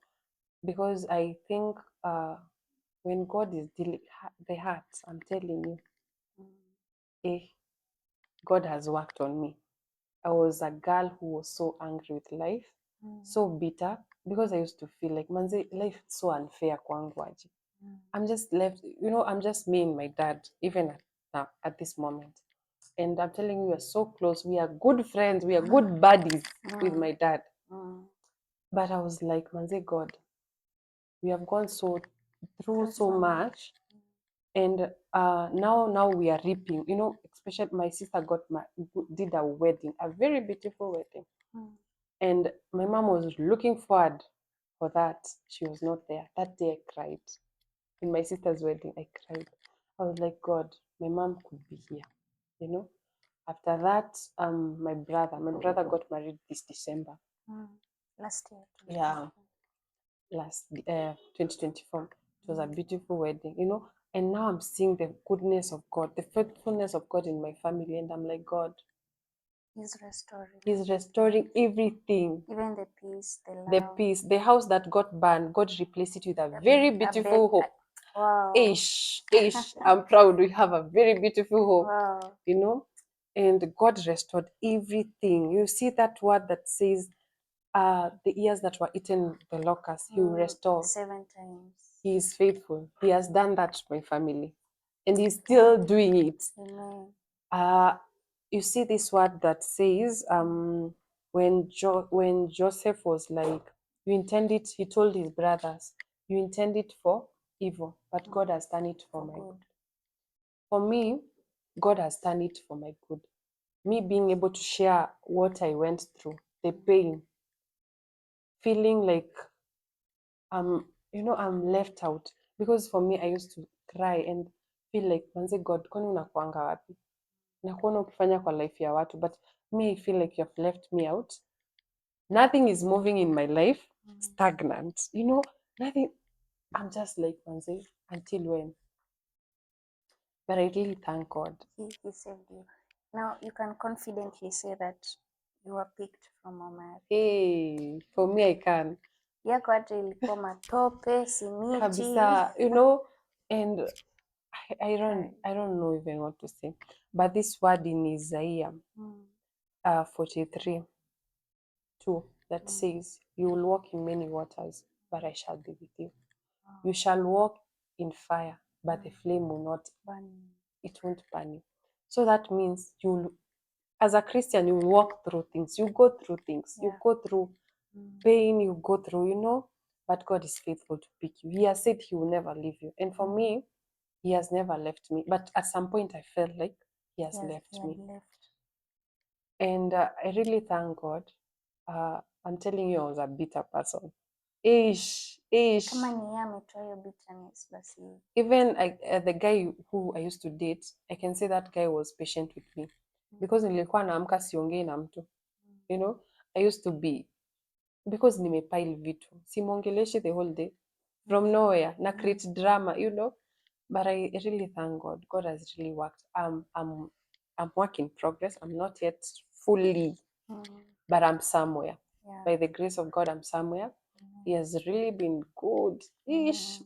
because I think when God is dealing the heart, I'm telling you, God has worked on me. I was a girl who was so angry with life, so bitter, because I used to feel like, manze, life is so unfair kwangu aje. I'm just left, I'm just me and my dad, even at this moment. And I'm telling you, we are so close. We are good friends. We are good buddies with my dad. But I was like, manze, God, we have gone through so much. And now we are reaping. Especially my sister did a wedding, a very beautiful wedding. And my mom was looking forward for that. She was not there. That day I cried. In my sister's wedding, I cried. I was like, God, my mom could be here, After that, my brother got married this December. Last year. Yeah. Last 2024. It was a beautiful wedding, and now I'm seeing the goodness of God, the faithfulness of God in my family, and I'm like, God, He's restoring. He's restoring everything. Even the peace, the love. The peace. The house that got burned, God replaced it with a very beautiful home. Wow. Ish. I'm proud. We have a very beautiful home. Wow. And God restored everything. You see that word that says, the years that were eaten the locusts, he will restore. 7 times. He is faithful. He has done that to my family. And he's still doing it. Amen. You see this word that says, when Joseph was like, you intend it, he told his brothers, you intend it for evil, but God has done it for my good. For me, God has done it for my good. Me being able to share what I went through, the pain, feeling like I'm left out. Because for me, I used to cry and feel like, manze God, kwani unakuanga wapi? Nakuona ukifanya kwa life ya watu, but me, I feel like you have left me out. Nothing is moving in my life, stagnant. Nothing. I'm just like, manze, until when? But I really thank God. He saved you. Now you can confidently say that you were picked from Omar. Hey, for me, I can. Yako hata ilikuwa matope, simiti. Kabisa, and I don't know even what to say. But this word in Isaiah 43:2 that says, you will walk in many waters, but I shall be with you. You shall walk in fire, but the flame will not burn you. It won't burn you. So that means as a Christian, you will walk through things. You go through things. You go through pain. You go through, but God is faithful to pick you. He has said he will never leave you. And for me, he has never left me. But at some point, I felt like he has left me. And I really thank God. I'm telling you, I was a bitter person. Kama ni yeye ametoa hiyo bitterness basi. Even the guy who I used to date, I can say that guy was patient with me. Because nilikuwa naamka siongei na mtu. I used to be, because nimepile vitu. Simongeleshi the whole day. From nowhere. Na create drama, But I really thank God. God has really worked. I'm work in progress. I'm not yet fully, but I'm somewhere. By the grace of God, I'm somewhere. He has really been good.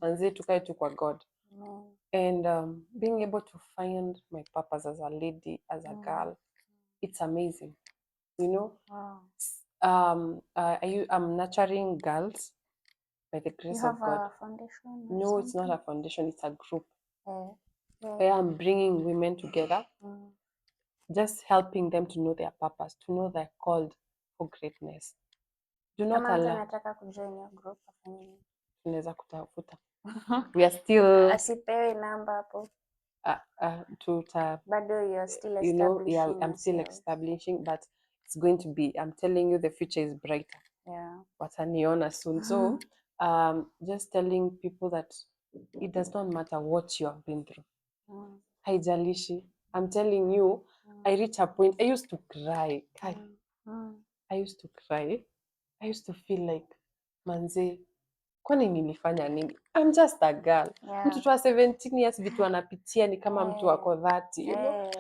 Manze tukae tu kwa God. And being able to find my purpose as a lady, as a girl, it's amazing. I'm nurturing girls by the grace of God. You have a foundation? No, it's not a foundation. It's a group. Where I'm bringing women together, just helping them to know their purpose, to know they're called for greatness. Do not allow. Nataka kujoin your group afanye. Tunaweza kutafuta. We are still. Asipewe namba hapo. Bado you're still establishing. I'm still establishing, but it's going to be. I'm telling you, the future is brighter. Wataniona soon. So, just telling people that it does not matter what you have been through. Haijalishi. I'm telling you, I reach a point. I used to cry. I used to cry. I used to feel like, manze, kwani nilifanya nini? I'm just a girl. Mtoto wa 17 years vitu anapitia ni kama mtu wako 30,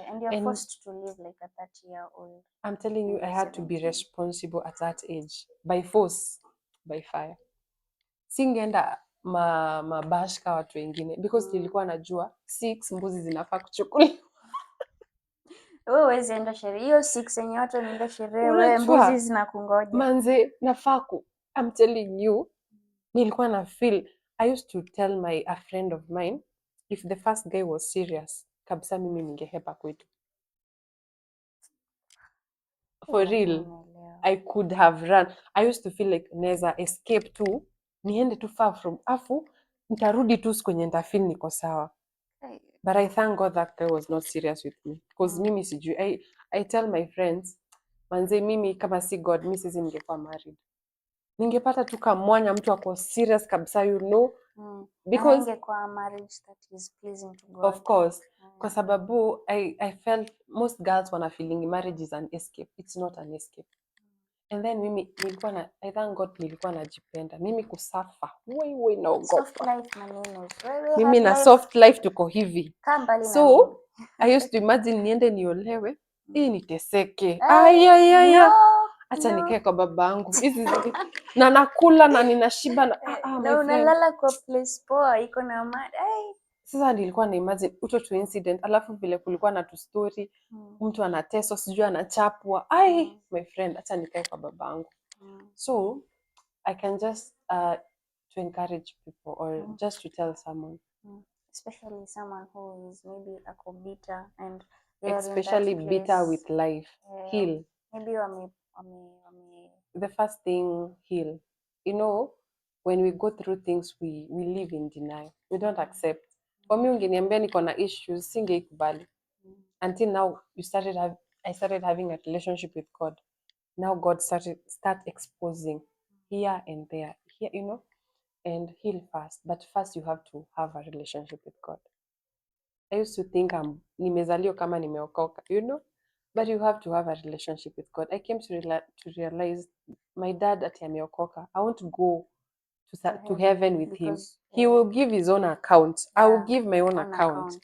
And you're forced to live like a 30-year-old. I'm telling you, I had to be responsible at that age. By force, by fire. Singeenda mabashka watu wengine. Because nilikuwa najua 6 mbuzi zinafaa kuchukuliwa. Wewe huwezi enda sherehe. Hiyo 6 yenye watu wanaenda sherehe, wewe mbuzi zinakungoja. Manze, nafaku. I'm telling you, nilikuwa na feel. I used to tell a friend of mine, if the first guy was serious, kabisa mimi ningehepa kwetu. For real, I could have run. I used to feel like neza escape tu, niende tu far from afu, nitarudi tu kwenye nitafeel niko sawa. But I thank God that guy was not serious with me. Because mimi sijui, I tell my friends, manze mimi kama si God, mimi sisi ningekuwa married. Ningepata tu kamwanya mtu ako serious kabisa, Because ingekuwa marriage that is pleasing to God. Of course. Kwa sababu I felt most girls wana feeling marriage is an escape. It's not an escape. And then mimi I thank God nilikuwa najipenda. Mimi kusafa. Wewe naogopa. Soft life maneno. Mimi na soft life tuko hivi. So, I used to imagine niende niolewe. Niteseke. Acha nikae kwa babangu. Na nakula na ninashiba na unalala kwa place poa iko na amani. Sasa nilikuwa na imagine tu incident, alafu vile kulikuwa na tu story, mtu anateswa, sijui anachapwa. My friend, acha nikae kwa babangu. So I can just to encourage people or just to tell someone, Especially someone who is maybe a bitter and they are in that especially bitter place. with life, heal. Maybe wame The first thing, heal. You know, when we go through things, we live in denial. We don't accept. For me, ungeniambia niko na issues, singeikubali. Until now, I started having a relationship with God. Now God start exposing here and there, here, you know, and heal first. But first, you have to have a relationship with God. I used to think nimezaliwa kama nimeokoka, you know, but you have to have a relationship with God. I came to realize my dad ati ameokoka. I want to go to heaven with him. He will give his own account. I will give my own account.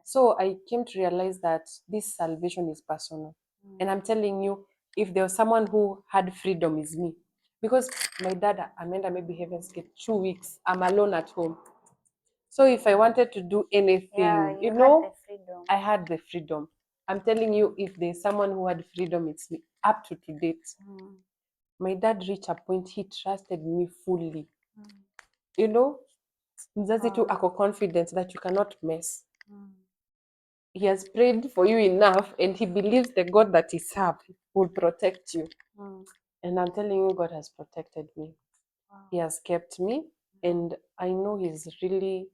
So I came to realize that this salvation is personal. And I'm telling you, if there was someone who had freedom, is me. Because my dad, Amanda, maybe heaven's gate 2 weeks. I'm alone at home. So if I wanted to do anything, you know, I had the freedom. I'm telling you, if there's someone who had freedom, it's me. Up to date. My dad reached a point he trusted me fully. You know, mzazi tu ako confident that you cannot mess. He has prayed for you enough and he believes the God that he serves will protect you. And I'm telling you, God has protected me. He has kept me and I know he's doing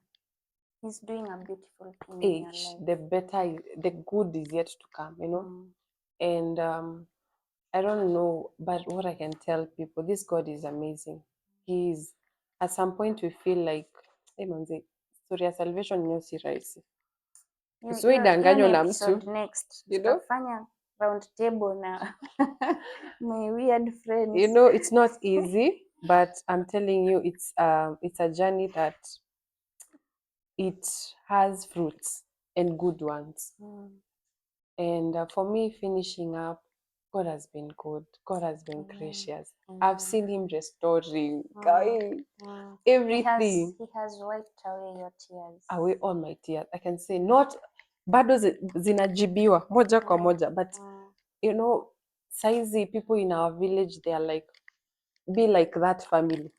a beautiful thing in your life. The good is yet to come, you know. And I don't know, but what I can tell people, this God is amazing. He is, at some point we feel like, hey manze, story ya salvation ni si rahisi. Usiwaidanganywa na mtu. You know? Tutafanya round table na my weird friends. You know, it's not easy, but I'm telling you, it's a journey that it has fruits and good ones. And for me, finishing up, God has been good. God has been gracious. I've seen him restoring everything. He has wiped away your tears. Away all my tears. I can say not bado zinajibiwa moja kwa moja, but you know, saizi people in our village, they are like, be like that family.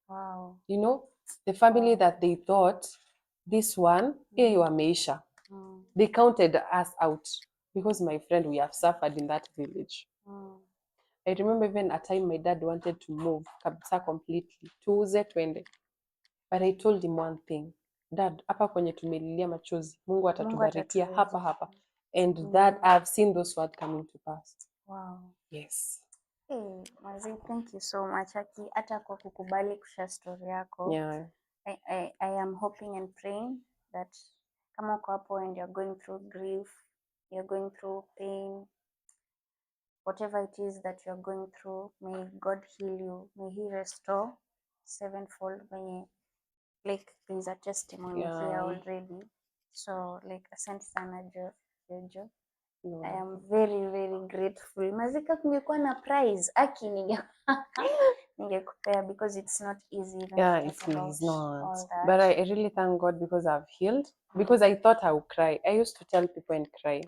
Wow. You know, the family that they thought this one, wameisha. They counted us out because, my friend, we have suffered in that village. I remember even a time my dad wanted to move kabisa completely. Tuuze twende. But I told him one thing. Dad, hapa kwenye tumelilia machozi, Mungu atatubarikia hapa. And that I've seen those words coming to pass. Wow. Yes. Hey, Mazi, thank you so much. Hata kwa kukubali kushare story yako. Yeah. I am hoping and praying that kama uko hapo and you're going through grief, you're going through pain, whatever it is that you're going through, may God heal you. May he restore sevenfold. Like there's a testimony here already. So like asante sana Jojo. I am very very grateful. Mazika kungekuwa na prize ningekupea because it's not easy even Yeah, to talk about it's not. all that. But I really thank God because I've healed. Because I thought I would cry. I used to tell people and cry.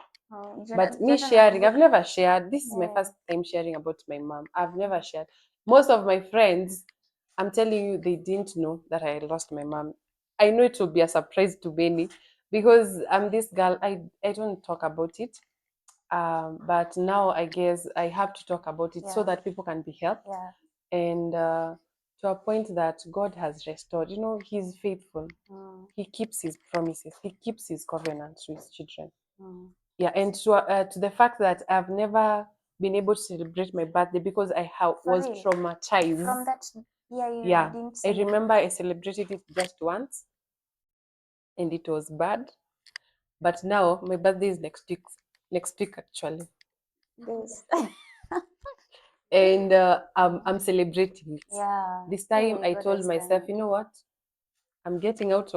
But me sharing, I've never shared. This is my first time sharing about my mom. I've never shared. Most of my friends, I'm telling you, they didn't know that I lost my mom. I know it will be a surprise to many because I'm this girl. I don't talk about it. But now I guess I have to talk about it so that people can be helped. And to a point that God has restored. You know, he's faithful. He keeps his promises. He keeps his covenants to his children. Yeah, and to the fact that I've never been able to celebrate my birthday because I was traumatized. From that didn't I remember I celebrated it just once and it was bad. But now my birthday is next week actually. Yes. And I'm celebrating it. Yeah. This time I told myself, you know what? I'm getting out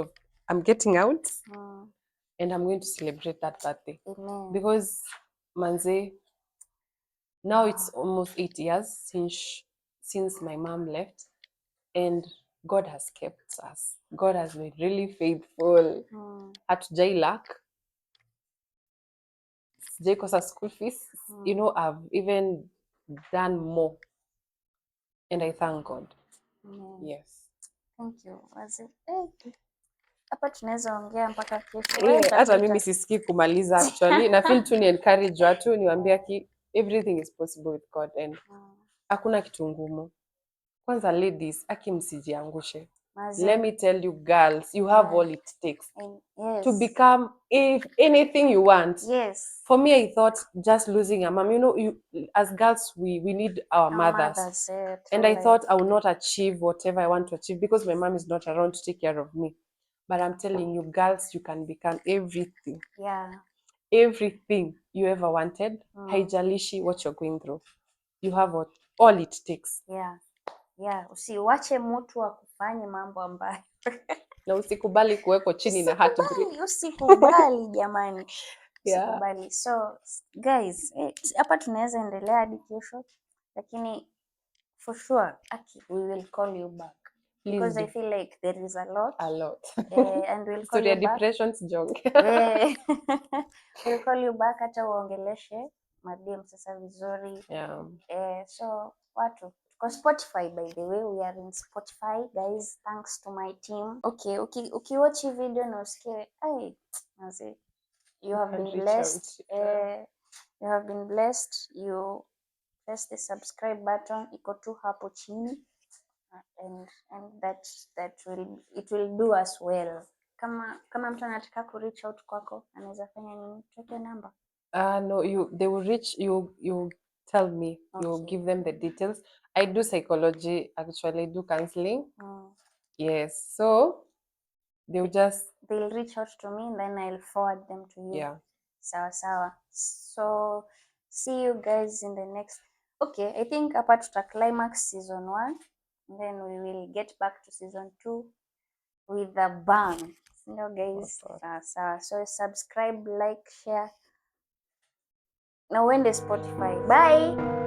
and I'm going to celebrate that birthday. Amen. Because manze, now it's almost 8 years since my mom left, and God has kept us. God has been really faithful. Hatujai lack. Sijai kosa school fees. You know, I've even done more and I thank God. Amen. Yes. Thank you. Hapa tunaweza ongea mpaka kesho. Hata mimi sisikii kumaliza actually. Na feel tu ni encourage watu niwaambia everything is possible with God and hakuna kitu ngumu. Kwanza ladies, msijiangushe. Let me tell you girls, you have all it takes to become anything you want. Yes. For me, I thought just losing a mom, as girls, we need our mothers. And I thought I will not achieve whatever I want to achieve because my mom is not around to take care of me. But I'm telling you, girls, you can become everything. Yeah. Everything you ever wanted. Haijalishi what you're going through. You have all it takes. Yeah. Usiwache mtu akufanye mambo ambayo na usikubali kuwekwa chini na heartbreak. Usikubali jamani. Usikubali. So guys, hapa tunaweza endelea hadi kesho, lakini for sure we will call you back. Because I feel like there is a lot. And we'll call you back. Depression's joke. We'll call you back hata uongeleshe madem sasa vizuri. So watu kwa Spotify, by the way, we are in Spotify guys, thanks to my team. Okay, ukiwatch hii video na usikie you have been blessed. You have been blessed. You press the subscribe button, iko tu hapo chini. And it will do us well. Kama mtu anataka ku reach out kwako anaweza fanya nini? Tuweke namba. No, they will reach you tell me. Okay. You give them the details. I do psychology, actually I do counseling. Yes. So they'll reach out to me and then I'll forward them to you. Yeah. Sawa. So see you guys in the next. Okay, I think hapa tuta climax season 1 and then we will get back to season 2 with a bang. You guys. Sawa. So subscribe, like, share. Na uende Spotify. Bye.